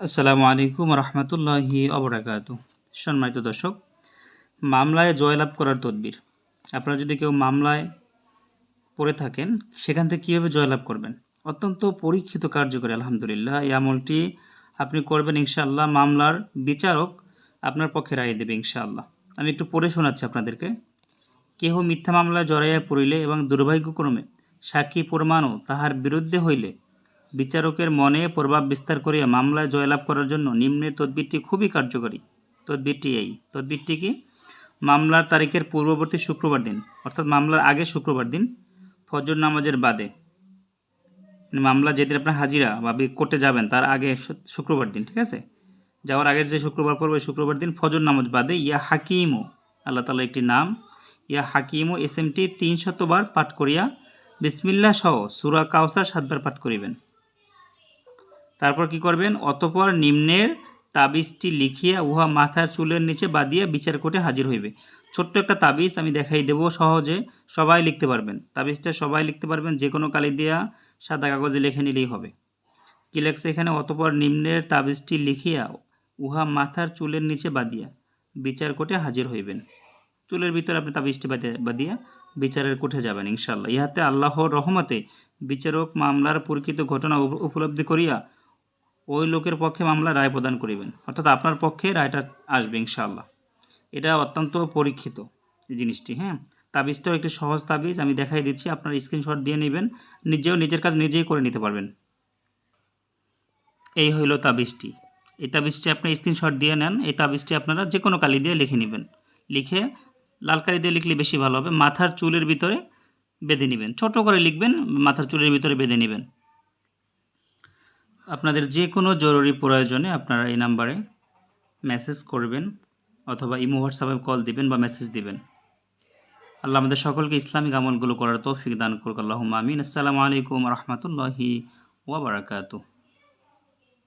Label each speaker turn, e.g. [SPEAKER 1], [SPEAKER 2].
[SPEAKER 1] আসসালামু আলাইকুম রহমতুল্লাহি অবরাকাতু। সম্মানিত দর্শক, মামলায় জয়লাভ করার তদবির। আপনারা যদি কেউ মামলায় পড়ে থাকেন, সেখান থেকে কীভাবে জয়লাভ করবেন, অত্যন্ত পরীক্ষিত কার্যকরী। আলহামদুলিল্লাহ, এই আমলটি আপনি করবেন ইনশাআল্লাহ। মামলার বিচারক আপনার পক্ষে রায় দেবে ইনশাআল্লাহ। আমি একটু পড়ে শোনাচ্ছি আপনাদেরকে। কেহ মিথ্যা মামলায় জড়াইয়া পড়িলে এবং দুর্ভাগ্যক্রমে সাক্ষী প্রমাণও তাহার বিরুদ্ধে হইলে বিচারকের মনে প্রভাব বিস্তার করিয়া মামলায় জয়লাভ করার জন্য নিম্নের তদবিরটি খুবই কার্যকরী। তদবিরটি কি? মামলার তারিখের পূর্ববর্তী শুক্রবার দিন, অর্থাৎ মামলার আগে শুক্রবার দিন ফজর নামাজের বাদে, মামলা যেদিন আপনার হাজিরা বা কোর্টে যাবেন তার আগে শুক্রবার দিন, ঠিক আছে, যাওয়ার আগের যে শুক্রবার পড়বে শুক্রবার দিন ফজর নামাজ বাদে ইয়া হাকিমও, আল্লাহ তাআলা একটি নাম, ইয়া হাকিমও এসএমটি 300 বার পাঠ করিয়া বিসমিল্লাহ সহ সূরা কাউসার 7 বার পাঠ করিবেন। তারপর কি করবেন? অতঃপর নিম্নের তাবিজটি লিখিয়া উহা মাথার চুলের নিচে বাঁধিয়া বিচার কোর্টে হাজির হইবে। ছোট্ট একটা তাবিজ আমি দেখাই দেব, সহজে সবাই লিখতে পারবেন। তাবিজটা সবাই লিখতে পারবেন, যে কোনো কালি দিয়া সাদা কাগজে লিখে নিলেই হবে। কি লেখছে এখানে? অতঃপর নিম্নের তাবিজটি লিখিয়া উহা মাথার চুলের নিচে বাঁধিয়া বিচার কোর্টে হাজির হইবেন। চুলের ভিতরে আপনি তাবিজটি বাঁধিয়া বিচারের কোর্টে যাবেন ইনশাআল্লাহ। ইহাতে আল্লাহর রহমতে বিচারক মামলার পরিচিত ঘটনা উপলব্ধি করিয়া ওই লোকের পক্ষে মামলা রায় প্রদান করিবেন, অর্থাৎ আপনার পক্ষে রায়টা আসবে ইনশাআল্লাহ। এটা অত্যন্ত পরীক্ষিত এই জিনিসটি। হ্যাঁ, তাবিজটাও একটি সহজ তাবিজ, আমি দেখাই দিচ্ছি। আপনার স্ক্রিনশট দিয়ে নেবেন, নিজের কাজ নিজেই করে নিতে পারবেন। এই হইল তাবিজটি। এই তাবিজটি আপনি স্ক্রিনশট দিয়ে নেন। এই তাবিজটি আপনারা যে কোনো কালি দিয়ে লিখে নেবেন। লিখে লাল কালি দিয়ে লিখলে বেশি ভালো হবে। মাথার চুলের ভিতরে বেঁধে নেবেন, ছোট করে লিখবেন, মাথার চুলের ভিতরে বেঁধে নেবেন। আপনাদের যে কোনো জরুরি প্রয়োজনে আপনারা এই নাম্বারে মেসেজ করবেন, অথবা ইমো হোয়াটসঅ্যাপে কল দিবেন বা মেসেজ দিবেন। আল্লাহ আমাদের সকলকে ইসলামিক আমলগুলো করার তৌফিক দান করুক। আল্লাহুম্মা আমিন। আসসালামু আলাইকুম রহমতুল্লাহি ওয়া বারাকাতুহু।